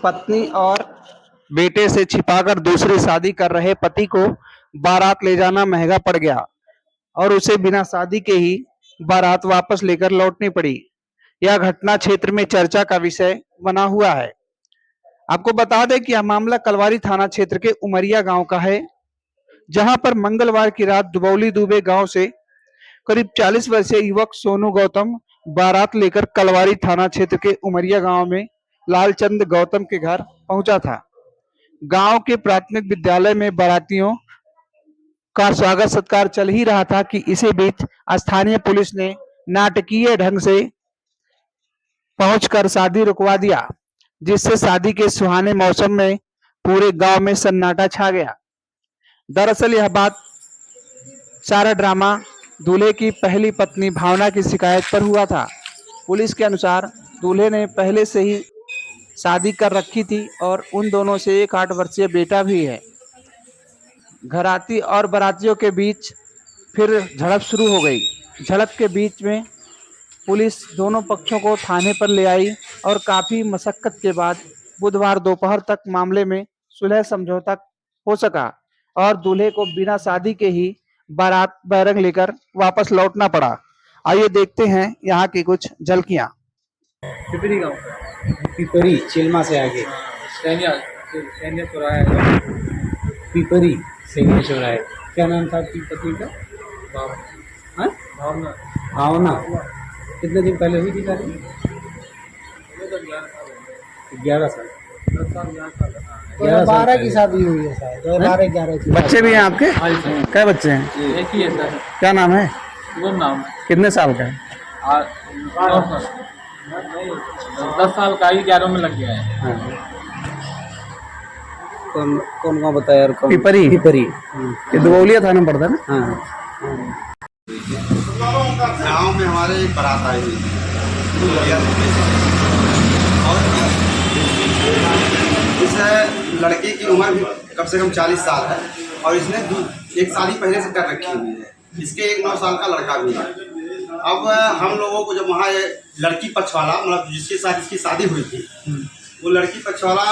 पत्नी और बेटे से छिपाकर दूसरी शादी कर रहे पति को बारात ले जाना महंगा पड़ गया और उसे बिना शादी के ही बारात वापस लेकर लौटनी पड़ी। यह घटना क्षेत्र में चर्चा का विषय बना हुआ है। आपको बता दें कि यह मामला कलवारी थाना क्षेत्र के उमरिया गांव का है, जहां पर मंगलवार की रात दुबौली दुबे गांव से करीब 40 वर्षीय युवक सोनू गौतम बारात लेकर कलवारी थाना क्षेत्र के उमरिया गांव में लालचंद गौतम के घर पहुंचा था। गांव के प्राथमिक विद्यालय में बारातियों का स्वागत सत्कार चल ही रहा था कि इसी बीच स्थानीय पुलिस ने नाटकीय ढंग से पहुंचकर शादी रुकवा दिया, जिससे शादी के सुहाने मौसम में पूरे गांव में सन्नाटा छा गया। दरअसल यह बात सारा ड्रामा दूल्हे की पहली पत्नी भावना की शिकायत पर हुआ था। पुलिस के अनुसार दूल्हे ने पहले से ही शादी कर रखी थी और उन दोनों से एक 8 वर्षीय बेटा भी है। घराती और बारातियों के बीच फिर झड़प शुरू हो गई। झड़प के बीच में पुलिस दोनों पक्षों को थाने पर ले आई और काफी मशक्कत के बाद बुधवार दोपहर तक मामले में सुलह समझौता हो सका और दूल्हे को बिना शादी के ही बारात बैरंग लेकर वापस लौटना पड़ा। आइए देखते हैं यहाँ की कुछ झलकियाँ। पिपरी गाँव पिपरी चिल्मा से आगे सैन्य चौराहा पिपरी सैन्य चौराहे। क्या नाम था आपकी पत्नी का? हाँ? भावना भावना। कितने दिन पहले हुई थी शादी? 11 साल। 12 की शादी हुई है शायद। 12-11 की। बच्चे भी हैं आपके? क्या बच्चे हैं? एक ही है सर। क्या नाम है? वो नाम कितने साल का है? 10 साल का ही 11 में लग गया है। हाँ। कौन कौन गाँव बताया? और कौन? पिपरी। पिपरी। ये दुबौलिया थाना पड़ता है ना? हाँ। गाँव में हमारे एक बारात आई हुई थी और इस लड़के की उम्र भी कम से कम 40 साल है और इसने एक शादी पहले से कर रखी हुई है। इसके एक 9 साल का लड़का भी है। अब हम लोगों को जब वहाँ लड़की पक्ष वाला, मतलब जिसके साथ इसकी शादी हुई थी, वो लड़की पक्ष वाला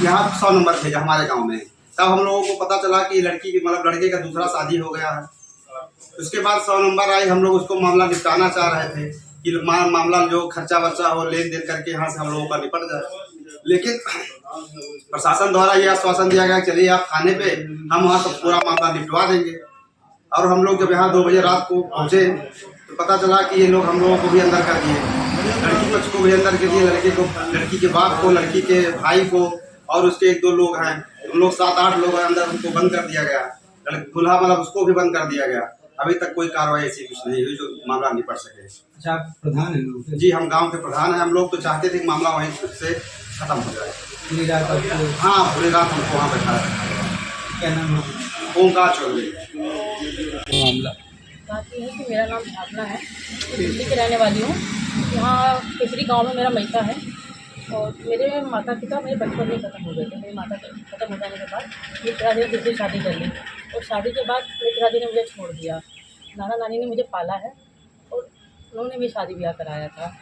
यहाँ 100 नंबर थे हमारे गाँव में, तब हम लोगों को पता चला कि लड़की की, मतलब लड़के का दूसरा शादी हो गया है। उसके बाद 100 नंबर आई, हम लोग उसको मामला निपटाना चाह रहे थे कि मामला जो खर्चा वर्चा हो लेन देन करके यहाँ से हम लोगों का निपट जाए। लेकिन प्रशासन द्वारा यह आश्वासन दिया गया, चलिए आप थाने पे, हम वहाँ से पूरा मामला निपटवा देंगे। और हम लोग जब यहाँ 2 बजे रात को पहुँचे तो पता चला कि ये लोग हम लोगों को भी अंदर कर दिए, लड़की पक्ष को भी अंदर कर दिए, लड़के को, लड़की के बाप को, लड़की के भाई को और उसके 1-2 लोग हैं, हम लोग 7-8 लोग हैं अंदर, उनको बंद कर दिया गया। दूल्हा मतलब उसको भी बंद कर दिया गया। अभी तक कोई कार्रवाई ऐसी कुछ नहीं हुई जो मामला निपट सके। अच्छा, आप प्रधान हैं? जी, हम गांव के प्रधान हैं। हम लोग तो चाहते थे कि मामला वहीं से खत्म हो जाए। पूरी रात आपको? हाँ, पूरी रात हमको वहाँ बैठा रखा। क्या नाम है? ओंकार चौधरी। मामला बात ये है कि मेरा नाम भावना है, मैं दिल्ली की रहने वाली हूँ। यहाँ पिपरी गांव में मेरा मैका है और मेरे माता पिता मेरे बचपन में ख़त्म हो गए थे। मेरी माता ख़त्म हो जाने के बाद मेरे पिताजी ने दूसरी शादी कर ली और शादी के बाद मेरे पिताजी ने मुझे छोड़ दिया। नाना नानी ने मुझे पाला है और उन्होंने भी शादी ब्याह कराया था।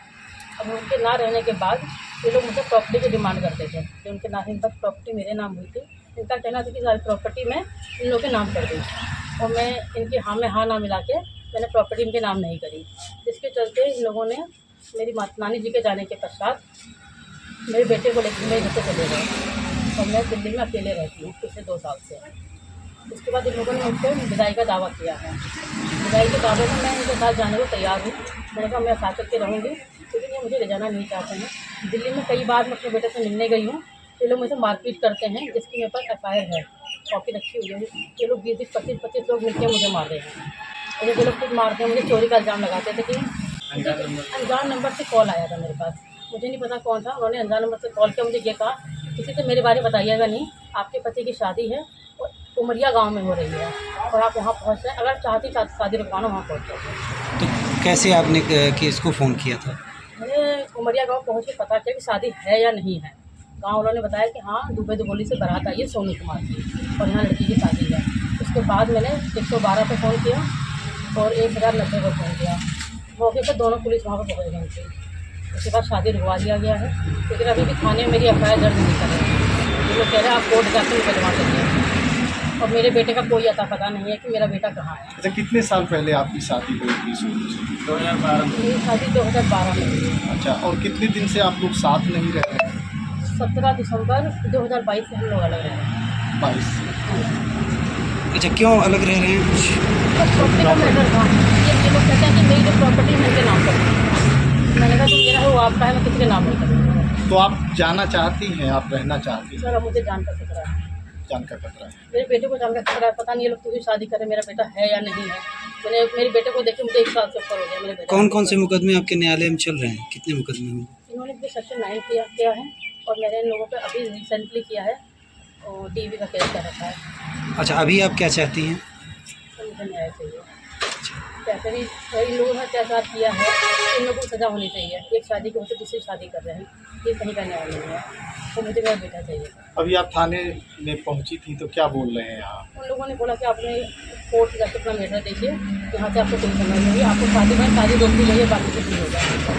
अब उनके ना रहने के बाद ये लोग मुझे प्रॉपर्टी की डिमांड करते थे कि उनके नाम, इन तक प्रॉपर्टी मेरे नाम हुई थी। इनका कहना था कि सारी प्रॉपर्टी मैं इन लोगों के नाम कर दी और मैं इनके हाँ में हाँ ना मिला के मैंने प्रॉपर्टी इनके नाम नहीं करी। जिसके चलते इन लोगों ने मेरी नानी जी के जाने के पश्चात मेरे बेटे को लेकर मेरे घर से चले गए और मैं दिल्ली में अकेले रहती हूँ पिछले 2 साल से। उसके बाद इन लोगों ने मुझसे विदाई का दावा किया है। विदाई के दावे में मैं इनके साथ जाने को तैयार हूँ। मैंने कहा मैं साथ करके रहूँगी, लेकिन ये मुझे ले जाना नहीं चाहते हैं। दिल्ली में कई बार मैं अपने बेटे से मिलने गई हूँ, ये लोग मुझे मारपीट करते हैं, जिसकी मेरे पास FIR है, कॉपी रखी हुई है। ये लोग 20-25 लोग मिलकर मुझे मार रहे हैं और ये लोग खुद मारते हैं। मुझे चोरी का इल्ज़ाम लगाते थे कि अनजान नंबर से कॉल आया था मेरे पास, मुझे नहीं पता कौन था। उन्होंने अनजान नंबर से कॉल किया, मुझे ये कहा किसी से मेरे बारे में बताइएगा नहीं, आपके पति की शादी है और उमरिया गांव में हो रही है और आप वहां पहुंच जाएं, अगर चाहती शादी रुकवाना वहां पहुंच जाए। तो कैसे आपने केस को फ़ोन किया था? मैंने उमरिया गांव पहुंच के पता किया कि शादी है या नहीं है। गांव वालों ने बताया कि हाँ, दुबे दुबोली से बारात आई है सोनू कुमार की और यहाँ लड़की की शादी है। उसके बाद मैंने 112 पे फ़ोन किया और 1090 पर फ़ोन किया। मौके पर दोनों पुलिस वहाँ पर पहुँच गई थी। उसके बाद शादी रुकवा दिया गया है, लेकिन अभी भी थाने में मेरी FIR दर्ज नहीं कर रहे हैं। ये लोग कह रहे हैं आप कोर्ट जाकर मुकदमा करिए, और मेरे बेटे का कोई अता पता नहीं है कि मेरा बेटा कहाँ है। अच्छा, कितने साल पहले आपकी शादी हुई थी सोनू से? 2012 में। मेरी शादी 2012 में हुई है। अच्छा, और कितने दिन से आप लोग साथ नहीं रह रहे हैं? 17 दिसंबर 2022 से हम लोग अलग रह रहे हैं। 22। अच्छा, क्यों अलग रह रहे हैं? कुछ प्रॉपर्टी का मैटर था। ये लोग कहते हैं कि मेरी जो प्रॉपर्टी है मेरे नाम पर है। मैंने कहा जो मेरा है वो आपका है, मैं किसी के नाम नहीं करूँगा। तो आप जाना चाहती हैं, आप रहना चाहती हैं? सर अब मुझे जान का खतरा है, जान का खतरा है। मेरे बेटे को जान का खतरा है। पता नहीं ये लोग तुझे शादी करे मेरा बेटा है या नहीं है। मैंने मेरे बेटे को देखे मुझे 1 साल से ऊपर हो गया। मेरे बेटे कौन कौन से मुकदमे आपके न्यायालय में चल रहे हैं? कितने मुकदमे हुए? इन्होंने भी सेक्शन 9 किया है, और मैंने इन लोगों पे अभी रिसेंटली किया है और DV का केस कर रखा है। अच्छा, अभी आप क्या चाहती हैं? तो मुझे न्याय चाहिए। कैसे भी इन लोगों ने अत्याचार किया है, इन लोगों को सज़ा होनी चाहिए। एक शादी के होते दूसरी शादी कर रहे हैं, ये कहीं का न्याय नहीं है। तो मुझे मेरा बेटा चाहिए। अभी आप थाने में पहुंची थी तो क्या बोल रहे हैं यहाँ? उन लोगों ने बोला कि आपने कोर्ट जाकर अपना मैटर देखिए, यहाँ से आपको कोई समझ नहीं है, आपको शादी में शादी रोक दी गई है, बाकी कुछ नहीं होगा।